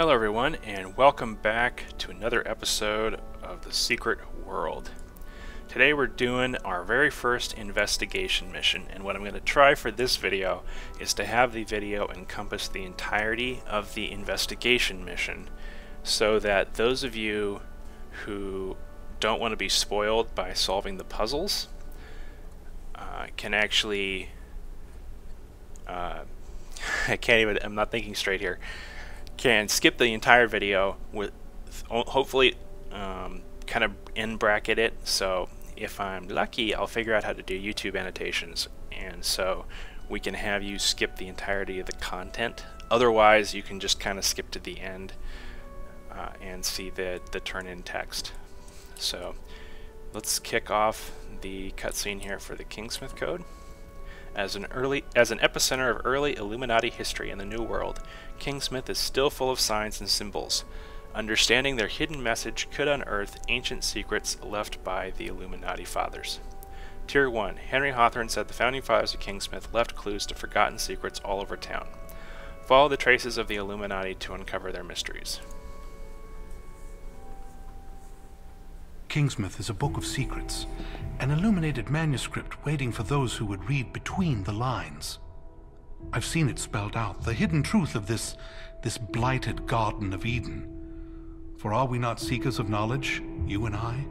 Hello everyone, and welcome back to another episode of The Secret World. Today we're doing our very first investigation mission, and what I'm going to try for this video is to have the video encompass the entirety of the investigation mission, so that those of you who don't want to be spoiled by solving the puzzles can actually... I'm not thinking straight here. Can skip the entire video with hopefully kind of in bracket it, so if I'm lucky I'll figure out how to do YouTube annotations, and so we can have you skip the entirety of the content. Otherwise you can just kind of skip to the end and see the turn-in text. So let's kick off the cutscene here for the Kingsmouth code. As an epicenter of early Illuminati history in the New World, Kingsmouth is still full of signs and symbols. Understanding their hidden message could unearth ancient secrets left by the Illuminati Fathers. Tier 1. Henry Hawthorne said the founding fathers of Kingsmouth left clues to forgotten secrets all over town. Follow the traces of the Illuminati to uncover their mysteries. Kingsmouth is a book of secrets, an illuminated manuscript waiting for those who would read between the lines. I've seen it spelled out, the hidden truth of this blighted Garden of Eden. For are we not seekers of knowledge, you and I?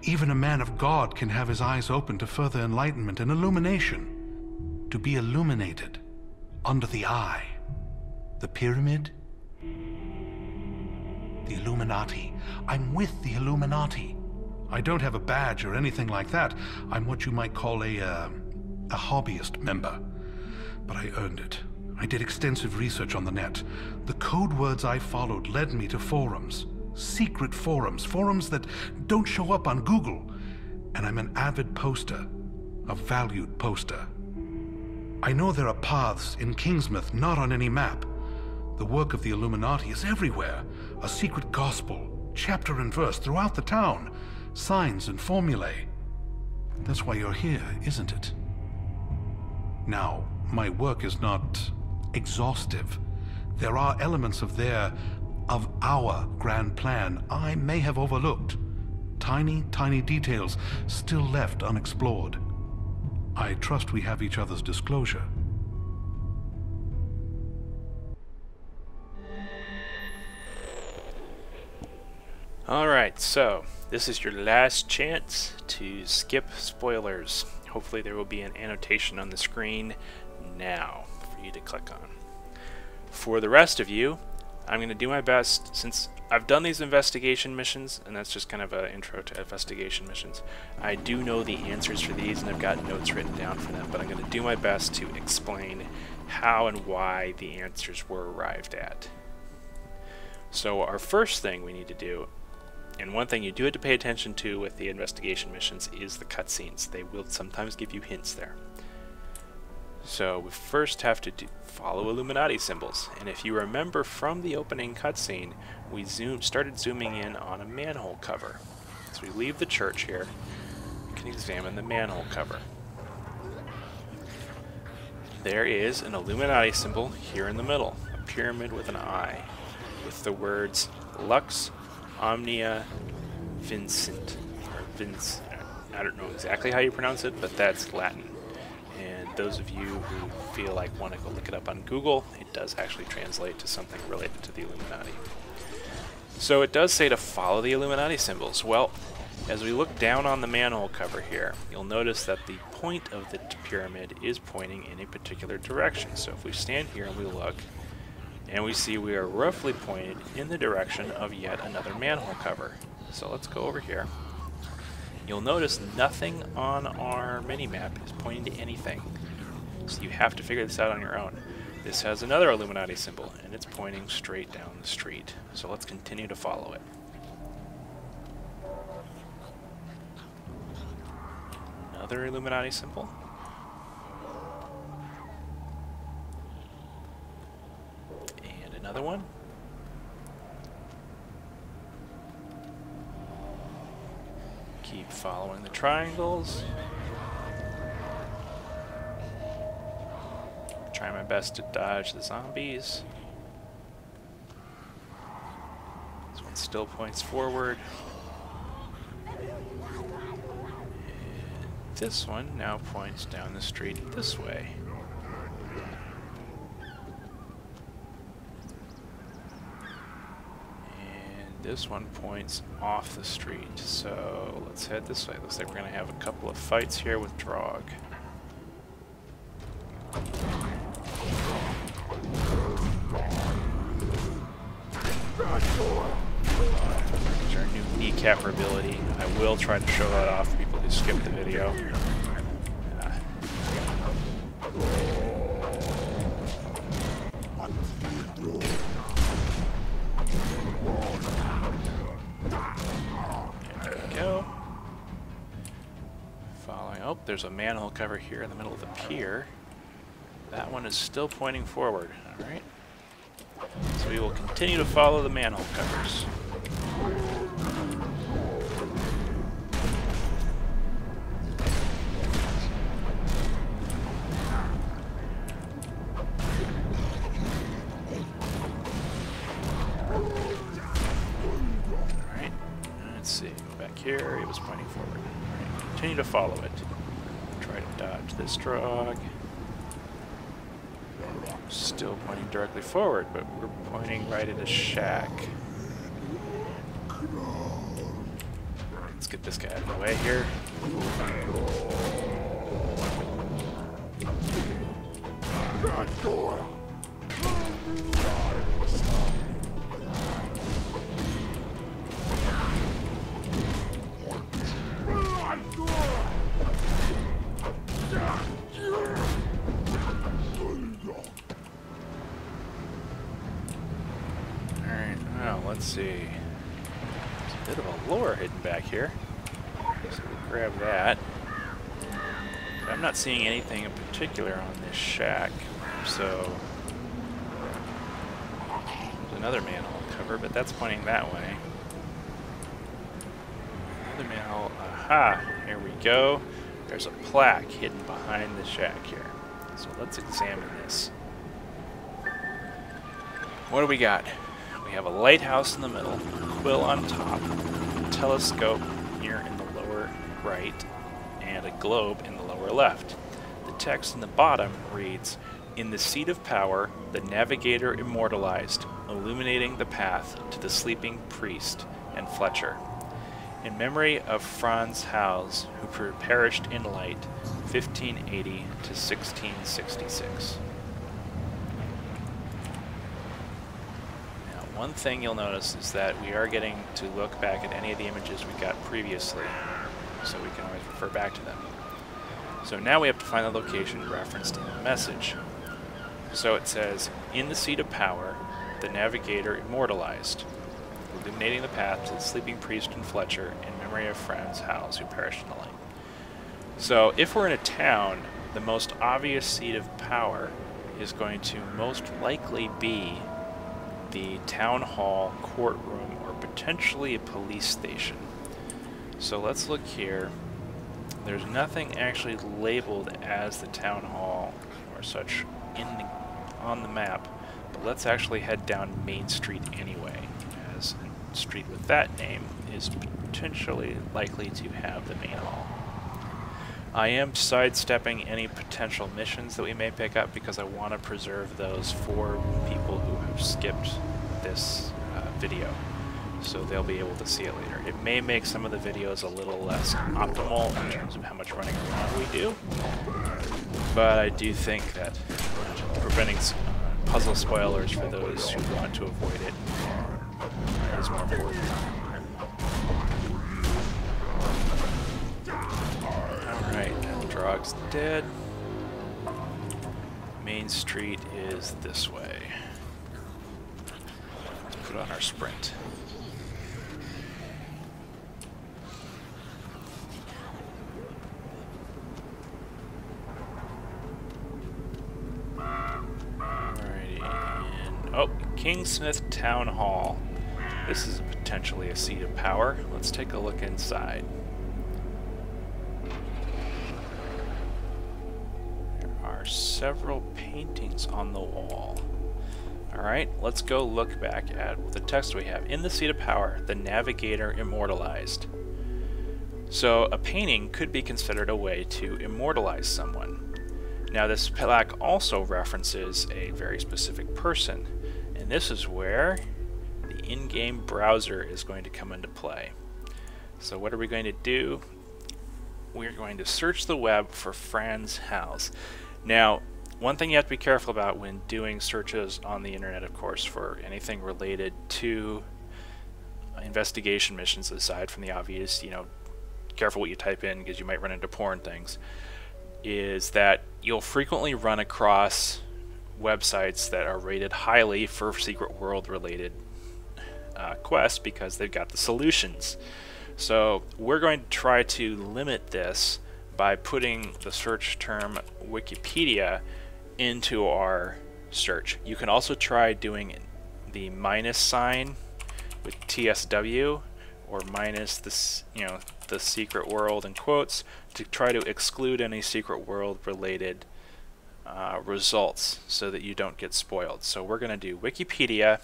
Even a man of God can have his eyes open to further enlightenment and illumination. To be illuminated under the eye. The pyramid? The Illuminati. I'm with the Illuminati. I don't have a badge or anything like that. I'm what you might call a hobbyist member. But I earned it. I did extensive research on the net. The code words I followed led me to forums. Secret forums. Forums that don't show up on Google. And I'm an avid poster. A valued poster. I know there are paths in Kingsmouth not on any map. The work of the Illuminati is everywhere. A secret gospel, chapter and verse throughout the town. Signs and formulae. That's why you're here, isn't it? Now, my work is not exhaustive. There are elements of our grand plan I may have overlooked. Tiny, tiny details still left unexplored. I trust we have each other's disclosure. Alright, so this is your last chance to skip spoilers. Hopefully there will be an annotation on the screen now for you to click on. For the rest of you, I'm going to do my best, since I've done these investigation missions, and that's just kind of an intro to investigation missions. I do know the answers for these, and I've got notes written down for them, but I'm going to do my best to explain how and why the answers were arrived at. So our first thing we need to do, and one thing you do have to pay attention to with the investigation missions, is the cutscenes. They will sometimes give you hints there. So we first have to follow Illuminati symbols, and if you remember from the opening cutscene, we started zooming in on a manhole cover. So we leave the church here, we can examine the manhole cover. There is an Illuminati symbol here in the middle, a pyramid with an eye, with the words Lux Omnia Vincent, or Vince, I don't know exactly how you pronounce it, but that's Latin. And those of you who feel like want to go look it up on Google, it does actually translate to something related to the Illuminati. So it does say to follow the Illuminati symbols. Well, as we look down on the manhole cover here, you'll notice that the point of the pyramid is pointing in a particular direction. So if we stand here and we look, and we see we are roughly pointed in the direction of yet another manhole cover. So let's go over here. You'll notice nothing on our mini-map is pointing to anything. So you have to figure this out on your own. This has another Illuminati symbol, and it's pointing straight down the street. So let's continue to follow it. Another Illuminati symbol. Another one. Keep following the triangles. Try my best to dodge the zombies. one still points forward. This one now points down the street this way. And this one points off the street. So let's head this way. Looks like we're going to have a couple of fights here with Drog. There's our new kneecapper ability. I will try to show that off for people who skipped the video. There we go. Following. Oh, there's a manhole cover here in the middle of the pier. That one is still pointing forward. Alright. So we will continue to follow the manhole covers. Alright, let's see. Go back here. It was pointing forward. Alright, continue to follow it. Try to dodge this Drog. Still pointing directly forward, but we're pointing right at a shack. Let's get this guy out of the way here. Let's see. There's a bit of a lure hidden back here. So we'll grab that. But I'm not seeing anything in particular on this shack. So there's another manhole cover, but that's pointing that way. Another manhole. Aha! Here we go. There's a plaque hidden behind the shack here. So let's examine this. What do we got? We have a lighthouse in the middle, quill on top, a telescope here in the lower right, and a globe in the lower left. The text in the bottom reads, "In the seat of power, the navigator immortalized, illuminating the path to the sleeping priest and Fletcher. In memory of Franz Hals, who perished in light, 1580 to 1666. One thing you'll notice is that we are getting to look back at any of the images we got previously, so we can always refer back to them. So now we have to find the location referenced in the message. So it says, "In the seat of power, the navigator immortalized, illuminating the path to the sleeping priest and Fletcher in memory of Franz Hals, who perished in the light." So if we're in a town, the most obvious seat of power is going to most likely be the town hall, courtroom, or potentially a police station. So let's look here. There's nothing actually labeled as the town hall or such on the map, but let's actually head down Main Street anyway, as a street with that name is potentially likely to have the main hall. I am sidestepping any potential missions that we may pick up because I want to preserve those for people who have skipped this video, so they'll be able to see it later. It may make some of the videos a little less optimal in terms of how much running around we do, but I do think that preventing puzzle spoilers for those who want to avoid it is more important. Alright, Drog's dead. Main Street is this way. Let's put on our sprint. Alrighty, and oh, Kingsmouth Town Hall. This is potentially a seat of power. Let's take a look inside. There are several paintings on the wall. Alright, let's go look back at the text we have. In the Seat of Power, the Navigator immortalized. So a painting could be considered a way to immortalize someone. Now this plaque also references a very specific person, and this is where the in-game browser is going to come into play. So what are we going to do? We're going to search the web for Franz Hals. Now, one thing you have to be careful about when doing searches on the internet, of course, for anything related to investigation missions, aside from the obvious, careful what you type in because you might run into porn things, is that you'll frequently run across websites that are rated highly for Secret World related quests because they've got the solutions. So we're going to try to limit this by putting the search term Wikipedia into our search. You can also try doing the minus sign with TSW, or minus this, the Secret World in quotes, to try to exclude any Secret World related results so that you don't get spoiled. So we're going to do Wikipedia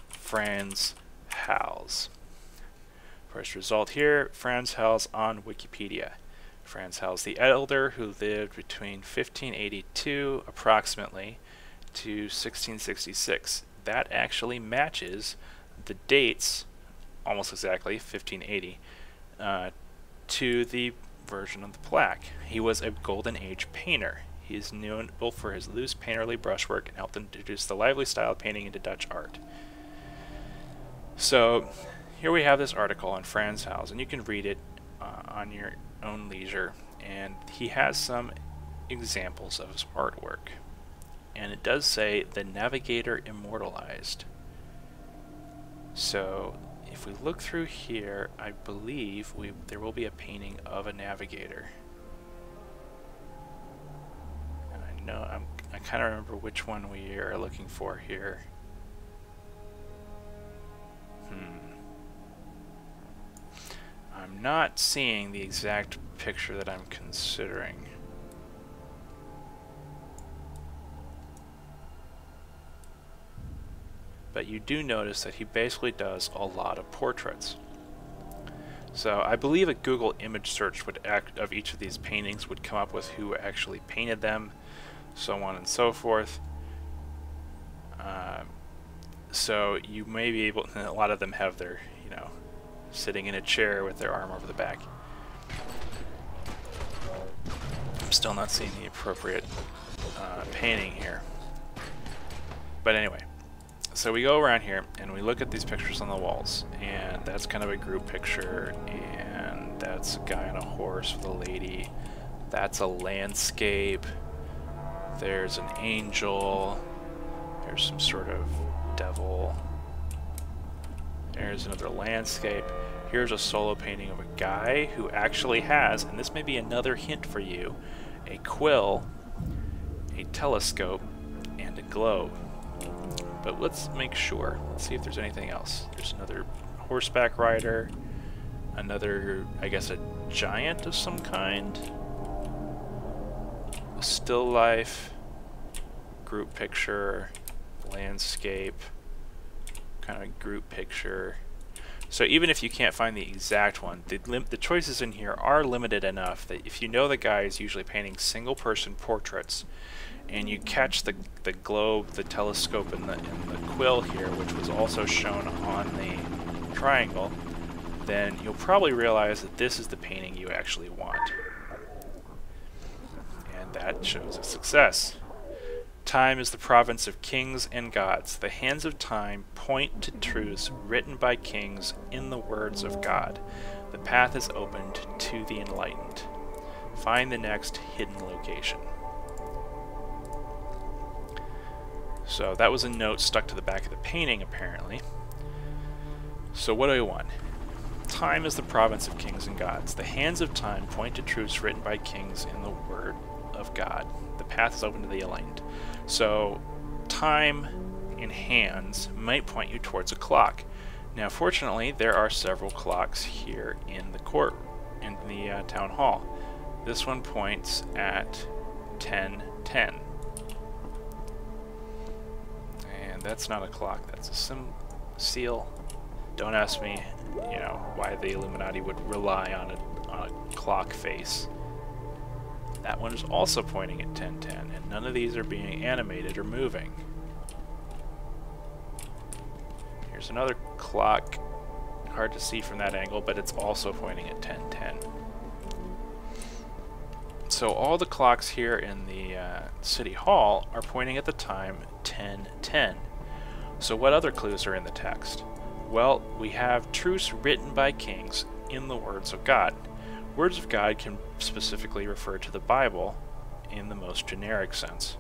Franz Hals. First result here, Franz Hals on Wikipedia. Franz Hals the Elder, who lived between 1582 approximately to 1666. That actually matches the dates almost exactly, 1580, to the version of the plaque. He was a Golden Age painter. He is known both for his loose painterly brushwork and helped introduce the lively style of painting into Dutch art. So here we have this article on Franz Hals, and you can read it on your own leisure, and he has some examples of his artwork. And it does say the Navigator immortalized. So if we look through here, I believe there will be a painting of a navigator. And I know I kind of remember which one we are looking for here. I'm not seeing the exact picture that I'm considering. But you do notice that he basically does a lot of portraits. So I believe a Google image search of each of these paintings would come up with who actually painted them, so on and so forth. So you may be able, and a lot of them have their, sitting in a chair with their arm over the back. I'm still not seeing the appropriate painting here. But anyway. So we go around here and we look at these pictures on the walls, and that's kind of a group picture, and that's a guy on a horse with a lady, that's a landscape, there's an angel, there's some sort of devil, there's another landscape, here's a solo painting of a guy who actually has, and this may be another hint for you, a quill, a telescope, and a globe. But let's make sure. Let's see if there's anything else. There's another horseback rider, another, I guess, a giant of some kind, a still life, group picture, landscape, kind of a group picture. So even if you can't find the exact one, the choices in here are limited enough that if you know the guy is usually painting single person portraits, and you catch the globe, the telescope, and the quill here, which was also shown on the triangle, then you'll probably realize that this is the painting you actually want. And that shows a success. Time is the province of kings and gods. The hands of time point to truths written by kings in the words of God. The path is opened to the enlightened. Find the next hidden location. So that was a note stuck to the back of the painting, apparently. So what do I want? Time is the province of kings and gods. The hands of time point to truths written by kings in the word of God. The path is open to the enlightened. So time in hands might point you towards a clock. Now fortunately there are several clocks here in the court, in the town hall. This one points at 10:10. And that's not a clock, that's a seal. Don't ask me, you know, why the Illuminati would rely on a clock face. That one is also pointing at 1010, and none of these are being animated or moving. Here's another clock. Hard to see from that angle, but it's also pointing at 1010. So all the clocks here in the City Hall are pointing at the time 1010. So what other clues are in the text? Well, we have truths written by kings in the words of God. Words of God can specifically refer to the Bible in the most generic sense.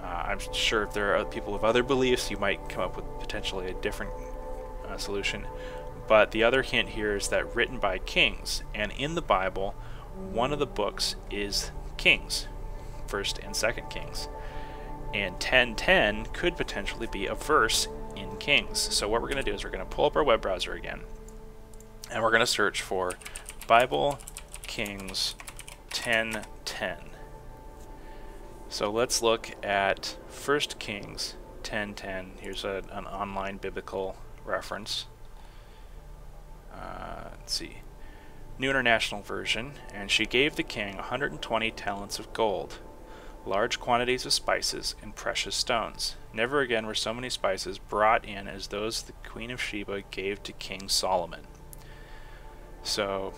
I'm sure if there are people with other beliefs, you might come up with potentially a different solution. But the other hint here is that written by kings, and in the Bible, one of the books is Kings, 1st and 2nd Kings. And 1010 could potentially be a verse in Kings. So what we're going to do is we're going to pull up our web browser again, and we're going to search for Bible Kings 1010. So let's look at 1st Kings 1010. Here's an online biblical reference. Let's see. New International Version. And she gave the king 120 talents of gold, large quantities of spices, and precious stones. Never again were so many spices brought in as those the Queen of Sheba gave to King Solomon. So,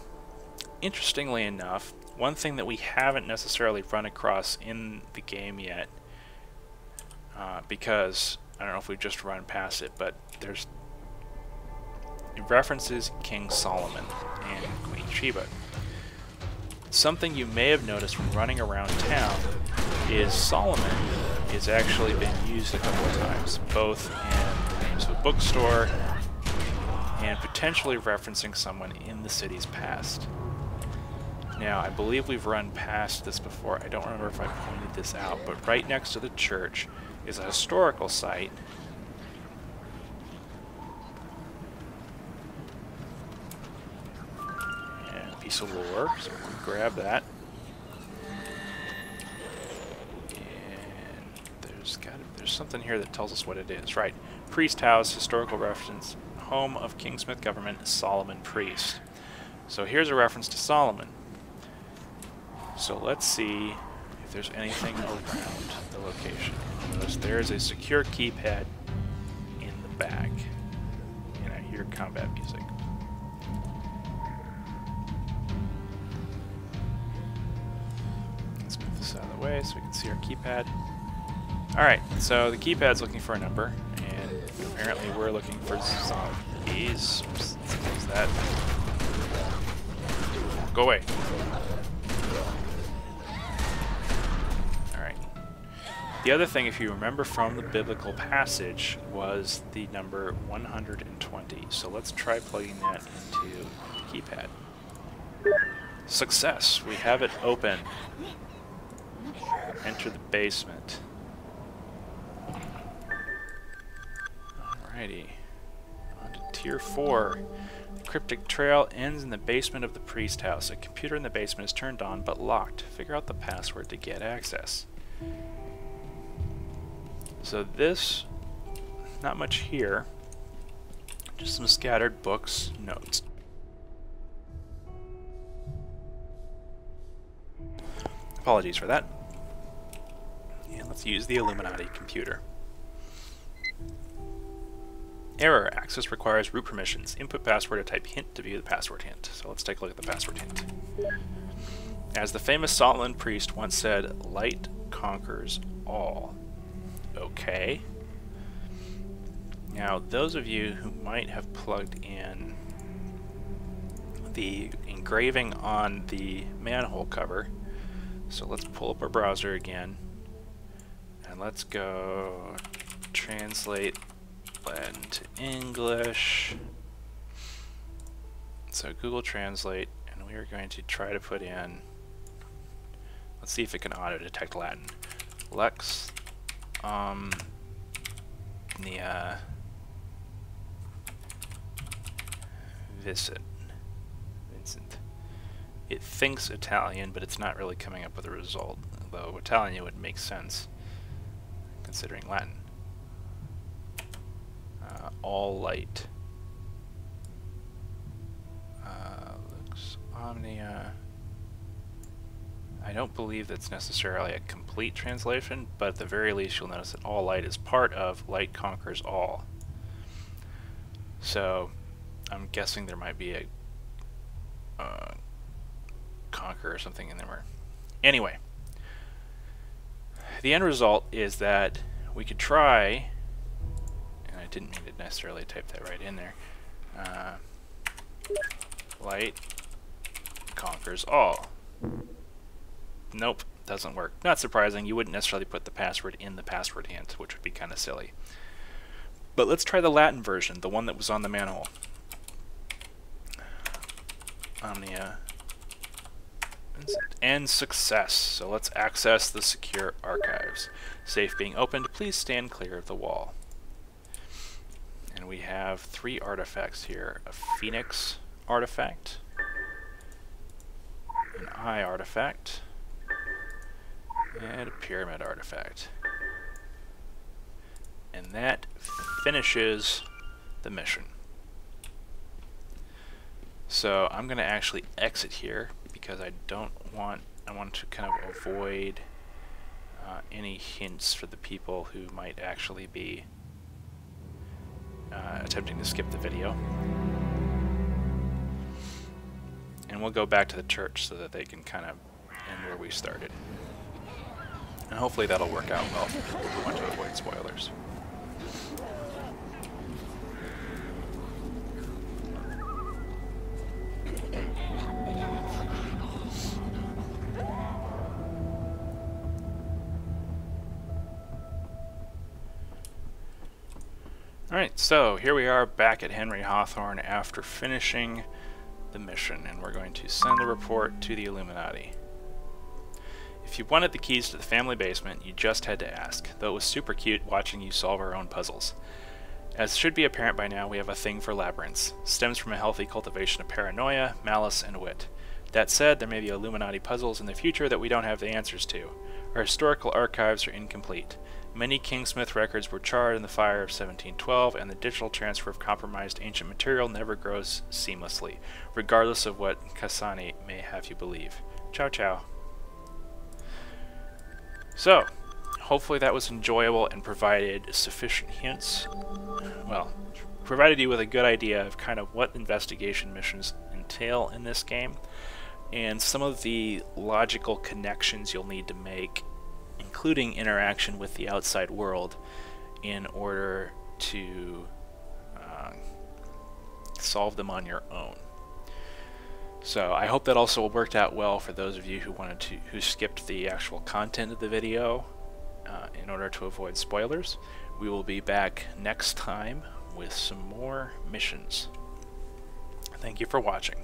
interestingly enough, one thing that we haven't necessarily run across in the game yet, because I don't know if we've just run past it, but it references King Solomon and Queen Sheba. Something you may have noticed when running around town is Solomon is actually been used a couple of times, both in the names of a bookstore and potentially referencing someone in the city's past. Now, I believe we've run past this before. I don't remember if I pointed this out, but right next to the church is a historical site. And a piece of lore, so we can grab that. And there's something here that tells us what it is. Right. Priest House, historical reference, home of Kingsmouth government, Solomon Priest. So here's a reference to Solomon. So let's see if there's anything around the location. Notice there's a secure keypad in the back. And I hear combat music. Let's move this out of the way so we can see our keypad. Alright, so the keypad's looking for a number, and apparently we're looking for zombies. What is that? Go away. Alright. The other thing, if you remember from the biblical passage, was the number 120. So let's try plugging that into the keypad. Success! We have it open. Enter the basement. Alrighty. On to Tier 4. The cryptic trail ends in the basement of the priest house. A computer in the basement is turned on but locked. Figure out the password to get access. So this, not much here. Just some scattered books, notes. Apologies for that. And let's use the Illuminati computer. Error. Access requires root permissions. Input password or type hint to view the password hint. So let's take a look at the password hint. As the famous Solomon priest once said, light conquers all. Okay. Now, those of you who might have plugged in the engraving on the manhole cover, so let's pull up our browser again, and let's go translate Latin to English. So Google Translate, and we are going to try to put in, let's see if it can auto-detect Latin. Lex Omnia Vincent. It thinks Italian, but it's not really coming up with a result, though Italian would make sense considering Latin. all light. Lux Omnia. I don't believe that's necessarily a complete translation, but at the very least you'll notice that all light is part of light conquers all. So I'm guessing there might be a conquer or something in there. Anyway, the end result is that we could try, and I didn't mean to necessarily type that right in there, light conquers all. Nope, doesn't work. Not surprising, you wouldn't necessarily put the password in the password hint, which would be kind of silly. But let's try the Latin version, the one that was on the manual. Omnia. And success. So let's access the secure archives. Safe being opened, please stand clear of the wall. And we have 3 artifacts here. A Phoenix artifact, an Eye artifact, and a Pyramid artifact. And that finishes the mission. So I'm going to actually exit here because I want to kind of avoid any hints for the people who might actually be attempting to skip the video. And we'll go back to the church so that they can kind of end where we started. And hopefully that'll work out well for people who want to avoid spoilers. Alright, so here we are back at Henry Hawthorne after finishing the mission, and we're going to send the report to the Illuminati. If you wanted the keys to the family basement, you just had to ask, though it was super cute watching you solve our own puzzles. As should be apparent by now, we have a thing for labyrinths. Stems from a healthy cultivation of paranoia, malice, and wit. That said, there may be Illuminati puzzles in the future that we don't have the answers to. Our historical archives are incomplete. Many Kingsmouth records were charred in the fire of 1712, and the digital transfer of compromised ancient material never grows seamlessly, regardless of what Kasani may have you believe. Ciao ciao. So, hopefully that was enjoyable and provided sufficient hints. Well, provided you with a good idea of kind of what investigation missions entail in this game, and some of the logical connections you'll need to make, including interaction with the outside world, in order to solve them on your own. So I hope that also worked out well for those of you who skipped the actual content of the video in order to avoid spoilers. We will be back next time with some more missions. Thank you for watching.